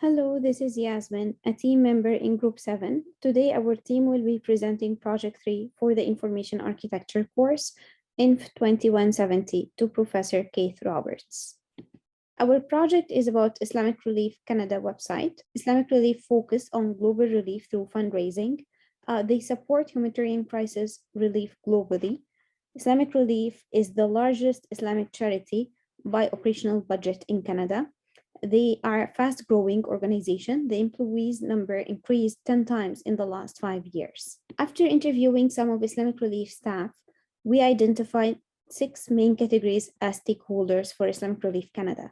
Hello, this is Yasmin, a team member in Group 7. Today, our team will be presenting Project 3 for the Information Architecture course, INF2170, to Professor Keith Roberts. Our project is about Islamic Relief Canada website. Islamic Relief focus on global relief through fundraising. They support humanitarian crisis relief globally. Islamic Relief is the largest Islamic charity by operational budget in Canada. They are a fast-growing organization. The employees number increased 10 times in the last 5 years. After interviewing some of Islamic Relief staff, we identified 6 main categories as stakeholders for Islamic Relief Canada.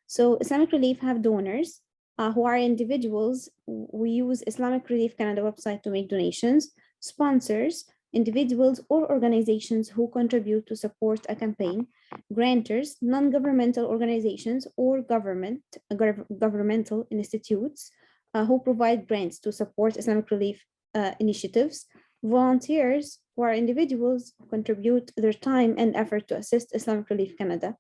So Islamic Relief have donors who are individuals who use Islamic Relief Canada website to make donations, sponsors, individuals or organizations who contribute to support a campaign, grantors, non-governmental organizations or governmental institutes who provide grants to support Islamic relief initiatives, volunteers who are individuals who contribute their time and effort to assist Islamic Relief Canada,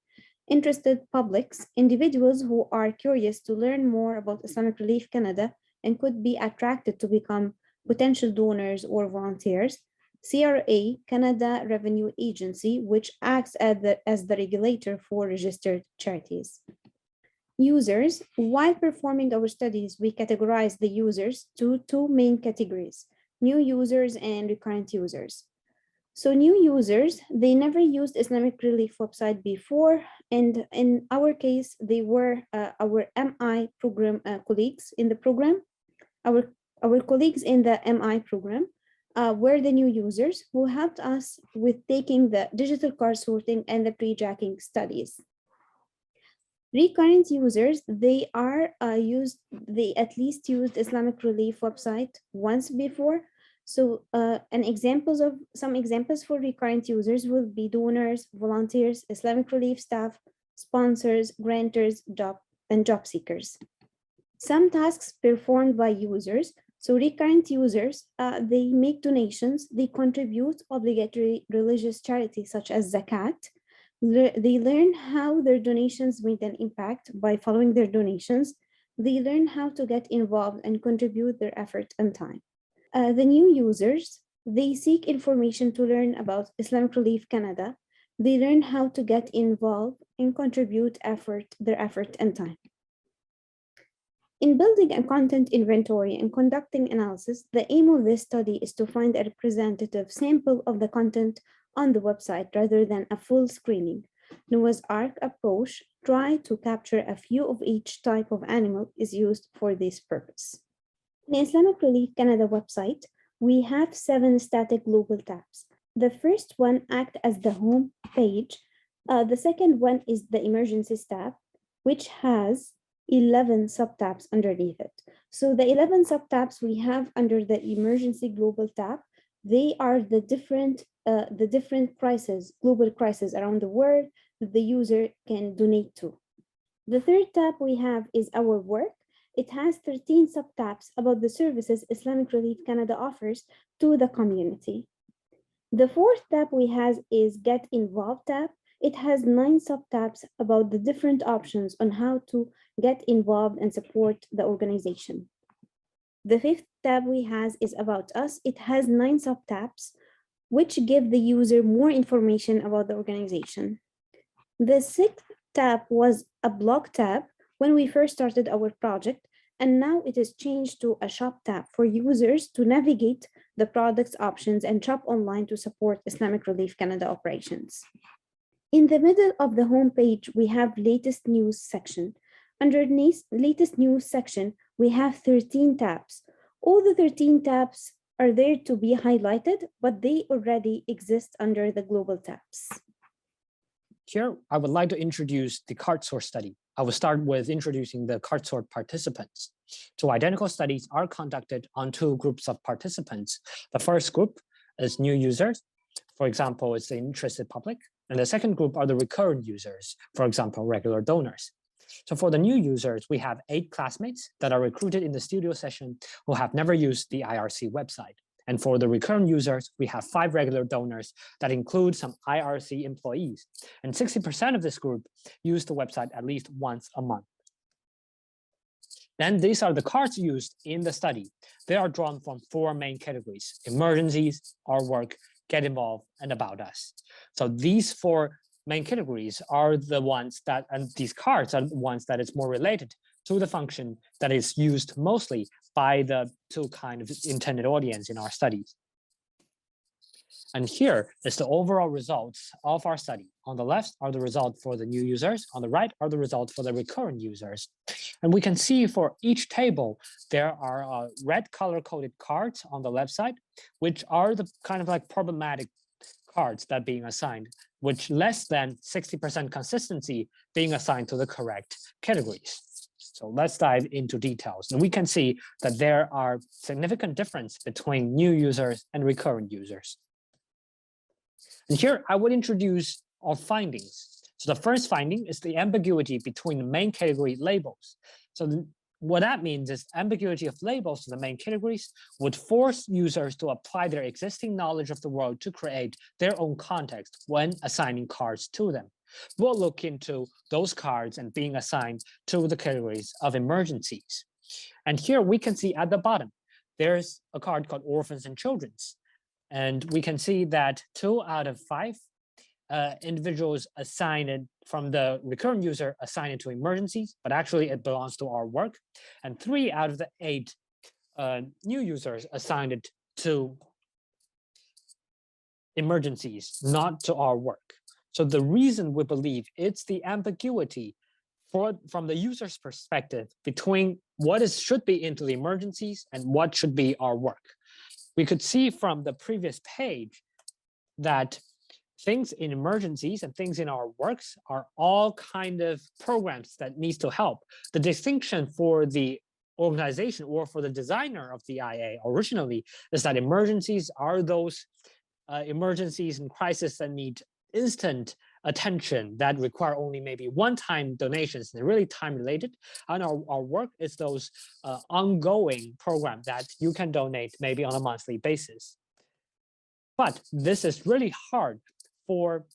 interested publics, individuals who are curious to learn more about Islamic Relief Canada and could be attracted to become potential donors or volunteers, CRA, Canada Revenue Agency, which acts as the regulator for registered charities. Users, while performing our studies, we categorize the users to 2 main categories, new users and recurrent users. So new users, they never used Islamic Relief website before, and in our case, they were our MI program colleagues in the program. Our colleagues in the MI program were the new users who helped us with taking the digital card sorting and the pre-jacking studies. Recurrent users, they at least used Islamic Relief website once before. So some examples for recurrent users will be donors, volunteers, Islamic Relief staff, sponsors, grantors, job seekers. Some tasks performed by users. So recurrent users, they make donations, they contribute obligatory religious charities such as zakat. They learn how their donations made an impact by following their donations. They learn how to get involved and contribute their effort and time. The new users, they seek information to learn about Islamic Relief Canada. They learn how to get involved and contribute their effort and time. In building a content inventory and conducting analysis, the aim of this study is to find a representative sample of the content on the website rather than a full screening. Noah's Ark approach tries to capture a few of each type of animal is used for this purpose. In the Islamic Relief Canada website, we have 7 static global tabs. The first one acts as the home page. The second one is the emergencies tab, which has 11 subtabs underneath it. So the 11 subtabs we have under the emergency global tab, they are the different global crises around the world that the user can donate to. The third tab we have is our work. It has 13 subtabs about the services Islamic Relief Canada offers to the community. The fourth tab we have is Get Involved tab. It has 9 subtabs about the different options on how to get involved and support the organization. The fifth tab we have is About Us. It has 9 subtabs, which give the user more information about the organization. The 6th tab was a blog tab when we first started our project, and now it is changed to a shop tab for users to navigate the product's options and shop online to support Islamic Relief Canada operations. In the middle of the home page, we have latest news section. Underneath latest news section, we have 13 tabs. All the 13 tabs are there to be highlighted, but they already exist under the global tabs. Here, I would like to introduce the card sort study. I will start with introducing the card sort participants. 2 identical studies are conducted on 2 groups of participants. The first group is new users. For example, it's the interested public. And the second group are the recurrent users, for example, regular donors. So for the new users, we have 8 classmates that are recruited in the studio session who have never used the IRC website. And for the recurrent users, we have 5 regular donors that include some IRC employees. And 60% of this group use the website at least once a month. Then these are the cards used in the study. They are drawn from 4 main categories: emergencies, our work, get involved, and about us. So these 4 main categories are the ones that, and these cards are the ones that is more related to the function that is used mostly by the 2 kind of intended audience in our studies. And here is the overall results of our study. On the left are the results for the new users. On the right are the results for the recurrent users. And we can see for each table, there are red color-coded cards on the left side, which are the kind of like problematic cards that being assigned, which less than 60% consistency being assigned to the correct categories. So let's dive into details. And we can see that there are significant difference between new users and recurrent users. And here I would introduce our findings. So the first finding is the ambiguity between the main category labels. So what that means is ambiguity of labels to the main categories would force users to apply their existing knowledge of the world to create their own context when assigning cards to them. We'll look into those cards and being assigned to the categories of emergencies. And here we can see at the bottom, there's a card called Orphans and Children's. And we can see that 2 out of 5 individuals assigned it from the recurrent user assigned it to emergencies, but actually it belongs to our work. And 3 out of the 8 new users assigned it to emergencies, not to our work. So the reason we believe it's the ambiguity from the user's perspective between what should be into the emergencies and what should be our work. We could see from the previous page that things in emergencies and things in our works are all kind of programs that needs to help. The distinction for the organization or for the designer of the IA originally is that emergencies are those emergencies and crises that need instant attention that require only maybe one-time donations and really time related. And our work is those ongoing programs that you can donate maybe on a monthly basis. But this is really hard for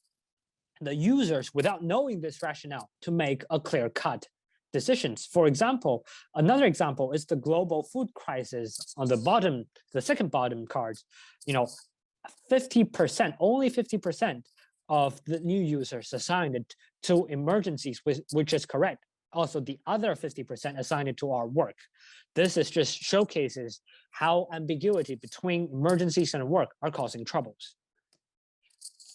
the users without knowing this rationale to make a clear-cut decisions. For example, another example is the global food crisis on the bottom, the second bottom card. 50%, only 50% of the new users assigned it to emergencies, which is correct. Also, the other 50% assigned it to our work. This is just showcases how ambiguity between emergencies and work are causing troubles.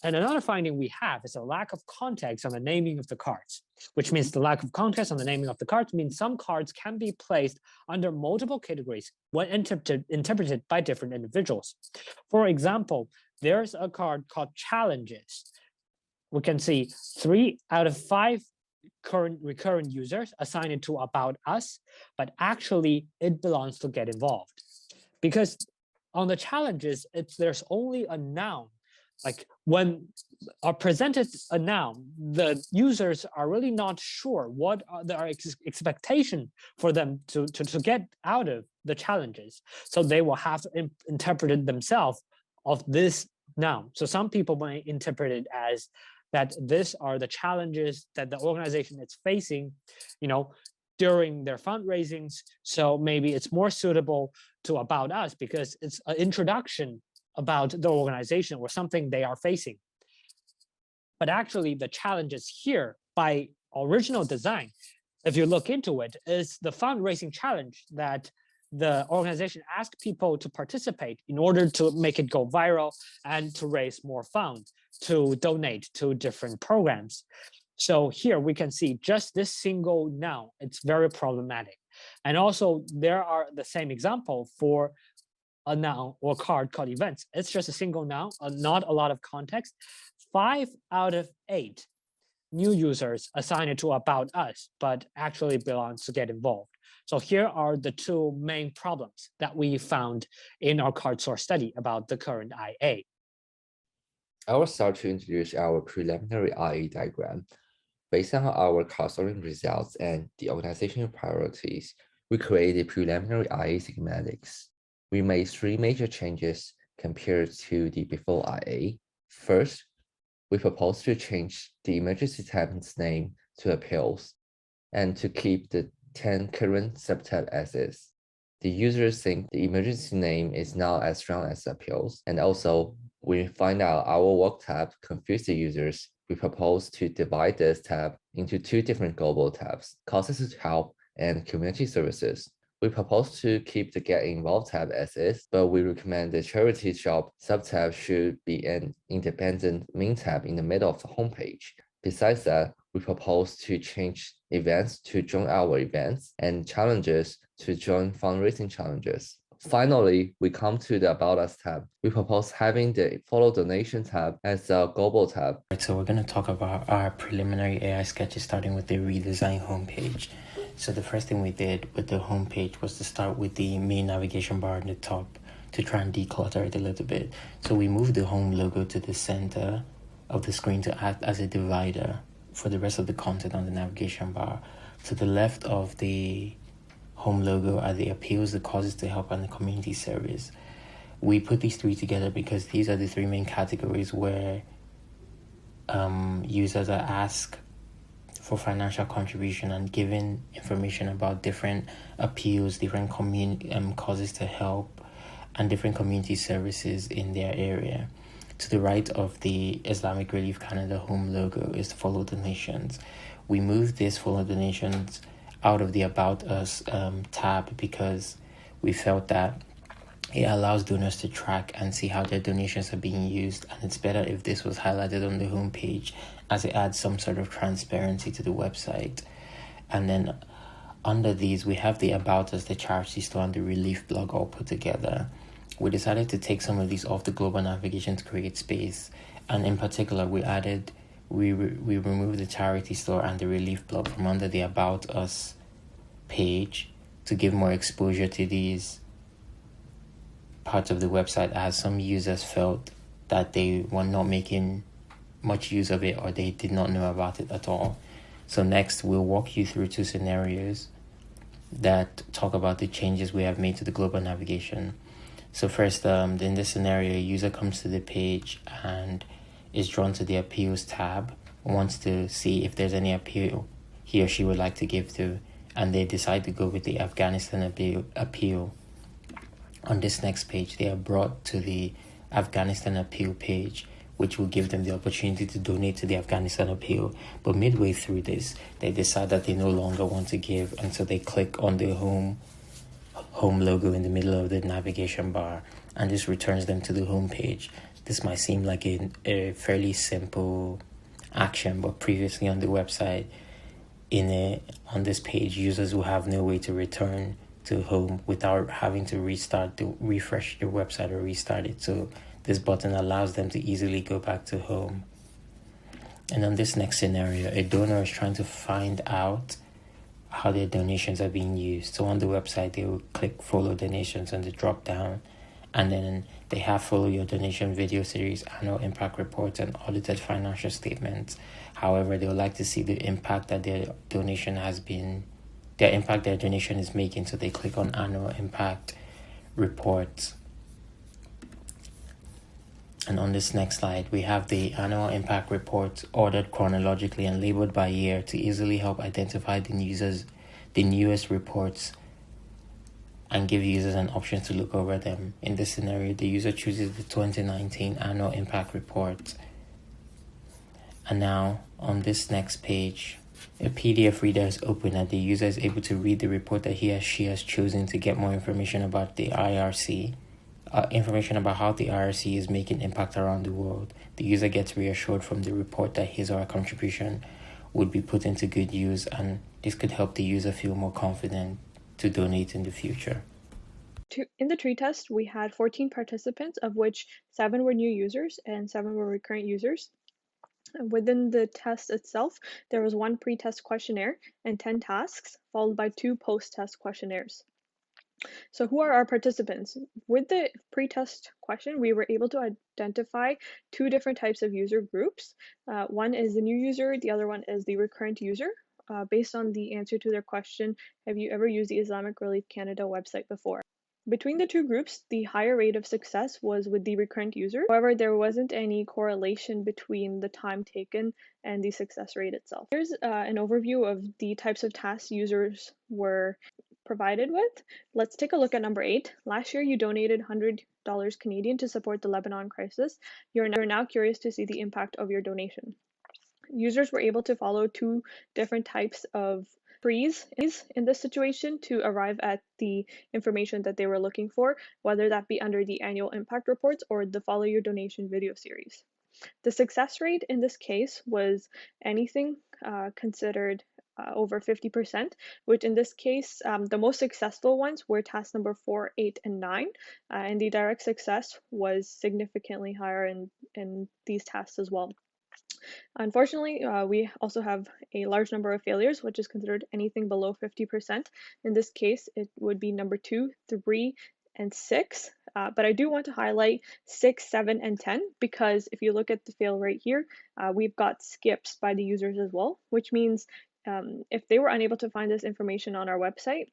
And another finding we have is a lack of context on the naming of the cards, which means the lack of context on the naming of the cards means some cards can be placed under multiple categories when interpreted by different individuals. For example, there's a card called challenges. We can see 3 out of 5 recurrent users assign it to about us, but actually it belongs to get involved. Because on the challenges, there's only a noun. Like when are presented a noun, the users are really not sure what are their expectation for them to get out of the challenges. So they will have to interpret it themselves of this noun. So some people might interpret it as that these are the challenges that the organization is facing, during their fundraisings. So maybe it's more suitable to about us because it's an introduction about the organization or something they are facing. But actually the challenges here by original design, if you look into it, is the fundraising challenge that the organization asked people to participate in order to make it go viral and to raise more funds to donate to different programs. So here we can see just this single noun, it's very problematic. And also there are the same example for a noun or card called events. It's just a single noun, not a lot of context. 5 out of 8 new users assign it to about us, but actually belongs to get involved. So here are the 2 main problems that we found in our card source study about the current IA. I will start to introduce our preliminary IA diagram. Based on our card sorting results and the organizational priorities, we created preliminary IA schematics. We made 3 major changes compared to the before IA. First, we proposed to change the emergency department's name to appeals and to keep the 10 current subtab as is. The users think the emergency name is not as strong as appeals, and also when we find out our work tab confused the users, we propose to divide this tab into two different global tabs, causes to help and community services. We propose to keep the Get Involved tab as is, but we recommend the Charity Shop subtab should be an independent main tab in the middle of the homepage. Besides that, we propose to change events to join our events and challenges to join fundraising challenges. Finally, we come to the About Us tab. We propose having the Follow Donation tab as a global tab. Right, so we're going to talk about our preliminary AI sketches, starting with the redesign homepage. So the first thing we did with the homepage was to start with the main navigation bar in the top to try and declutter it a little bit. So we moved the home logo to the center of the screen to act as a divider for the rest of the content on the navigation bar. To the left of the home logo are the appeals, the causes to help, and the community service. We put these three together because these are the three main categories where users are asked for financial contribution and given information about different appeals, different causes to help, and different community services in their area. To the right of the Islamic Relief Canada home logo is Follow Donations. We moved this Follow Donations out of the About Us tab because we felt that it allows donors to track and see how their donations are being used, and it's better if this was highlighted on the homepage as it adds some sort of transparency to the website. And then under these, we have the About Us, the charity store, and the relief blog all put together. We decided to take some of these off the global navigation to create space, and in particular, we removed the charity store and the relief blog from under the About Us page to give more exposure to these parts of the website, as some users felt that they were not making much use of it or they did not know about it at all. So next, we'll walk you through two scenarios that talk about the changes we have made to the global navigation. So first, in this scenario, a user comes to the page and is drawn to the appeals tab, wants to see if there's any appeal he or she would like to give to, and they decide to go with the Afghanistan appeal. On this next page, they are brought to the Afghanistan appeal page, which will give them the opportunity to donate to the Afghanistan appeal. But midway through this, they decide that they no longer want to give, and so they click on the home logo in the middle of the navigation bar, and this returns them to the home page. This might seem like a fairly simple action, but previously on the website, on this page, users will have no way to return to home without having to refresh your website or restart it. So this button allows them to easily go back to home. And on this next scenario, a donor is trying to find out how their donations are being used. So on the website, they will click Follow Donations on the drop down, and then they have Follow Your Donation video series, annual impact reports, and audited financial statements. However, they would like to see the impact that their donation is making, so they click on annual impact reports. And on this next slide, we have the annual impact reports ordered chronologically and labeled by year to easily help identify the newest reports and give users an option to look over them. In this scenario, the user chooses the 2019 annual impact report. And now on this next page, a PDF reader is open and the user is able to read the report that he or she has chosen to get more information about the IRC. Information about how the IRC is making impact around the world. The user gets reassured from the report that his or her contribution would be put into good use, and this could help the user feel more confident to donate in the future. In the tree test, we had 14 participants, of which 7 were new users and 7 were recurrent users. Within the test itself, there was 1 pre-test questionnaire and 10 tasks, followed by 2 post-test questionnaires. So who are our participants? With the pre-test question, we were able to identify 2 different types of user groups. One is the new user, the other one is the recurrent user. Based on the answer to their question, have you ever used the Islamic Relief Canada website before? Between the two groups, the higher rate of success was with the recurrent user. However, there wasn't any correlation between the time taken and the success rate itself. Here's an overview of the types of tasks users were provided with. Let's take a look at number 8. Last year, you donated $100 Canadian to support the Lebanon crisis. You're now curious to see the impact of your donation. Users were able to follow 2 different types of trees in this situation to arrive at the information that they were looking for, whether that be under the annual impact reports or the Follow Your Donation video series. The success rate in this case was anything considered over 50%, which in this case, the most successful ones were task number 4, 8, and 9, and the direct success was significantly higher in these tasks as well. Unfortunately, we also have a large number of failures, which is considered anything below 50%. In this case, it would be number 2, 3, and 6. But I do want to highlight 6, 7, and 10 because if you look at the fail rate here, we've got skips by the users as well, which means if they were unable to find this information on our website,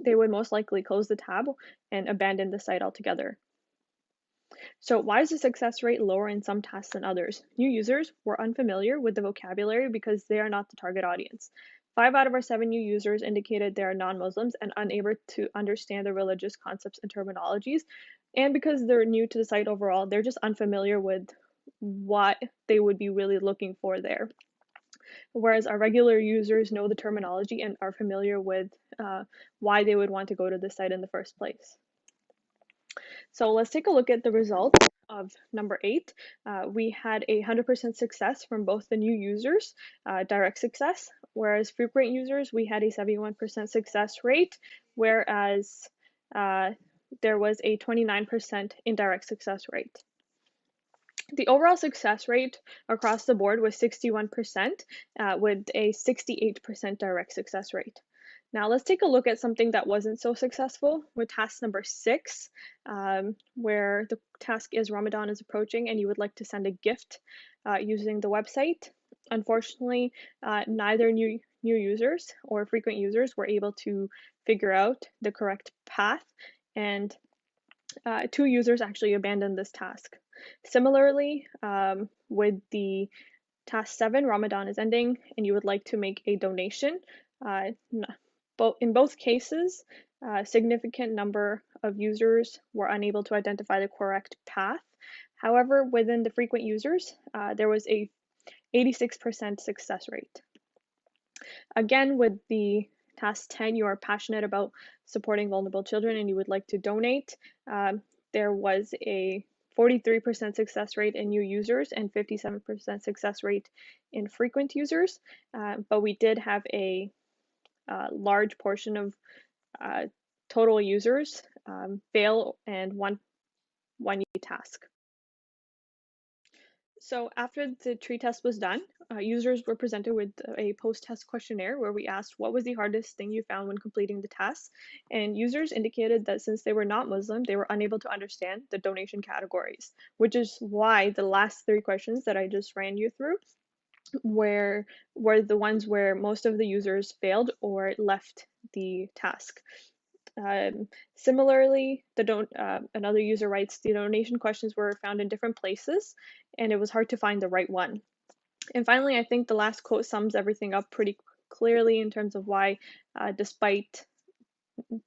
they would most likely close the tab and abandon the site altogether. So why is the success rate lower in some tasks than others? New users were unfamiliar with the vocabulary because they are not the target audience. 5 out of our 7 new users indicated they are non-Muslims and unable to understand the religious concepts and terminologies. And because they're new to the site overall, they're just unfamiliar with what they would be really looking for there. Whereas our regular users know the terminology and are familiar with why they would want to go to the site in the first place. So let's take a look at the results of number 8. We had 100% success from both the new users, direct success, whereas frequent users, we had a 71% success rate, whereas there was a 29% indirect success rate. The overall success rate across the board was 61%, with a 68% direct success rate. Now let's take a look at something that wasn't so successful with task number 6, where the task is Ramadan is approaching and you would like to send a gift using the website. Unfortunately, neither new users or frequent users were able to figure out the correct path, and 2 users actually abandoned this task. Similarly, with the task 7, Ramadan is ending and you would like to make a donation, in both cases, a significant number of users were unable to identify the correct path. However, within the frequent users, there was a 86% success rate. Again, with the task 10, you are passionate about supporting vulnerable children and you would like to donate. There was a 43% success rate in new users and 57% success rate in frequent users, but we did have a large portion of total users fail and one task. So after the tree test was done, users were presented with a post-test questionnaire where we asked what was the hardest thing you found when completing the task, and users indicated that since they were not Muslim, they were unable to understand the donation categories, which is why the last 3 questions that I just ran you through were the ones where most of the users failed or left the task. Similarly, another user writes, the donation questions were found in different places and it was hard to find the right one. And finally, I think the last quote sums everything up pretty clearly in terms of why, despite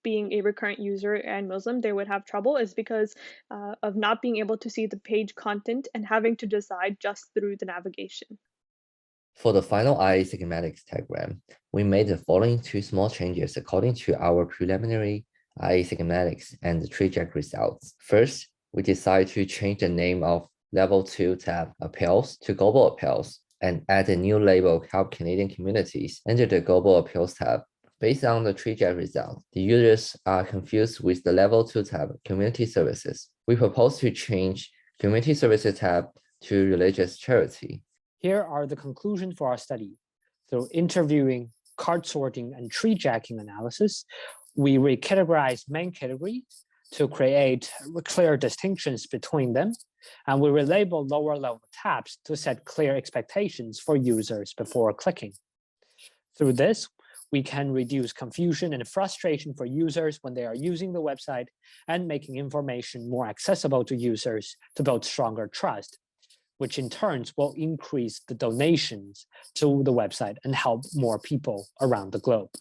being a recurrent user and Muslim, they would have trouble is because of not being able to see the page content and having to decide just through the navigation. For the final IA schematics diagram, we made the following 2 small changes according to our preliminary IA schematics and the TreeJack results. First, we decided to change the name of Level 2 tab Appeals to Global Appeals and add a new label Help Canadian Communities under the Global Appeals tab. Based on the TreeJack result, the users are confused with the Level 2 tab Community Services. We propose to change Community Services tab to Religious Charity. Here are the conclusions for our study. Through interviewing, card sorting, and tree jacking analysis, we recategorized main categories to create clear distinctions between them, and we relabeled lower-level tabs to set clear expectations for users before clicking. Through this, we can reduce confusion and frustration for users when they are using the website and making information more accessible to users to build stronger trust, which in turn will increase the donations to the website and help more people around the globe.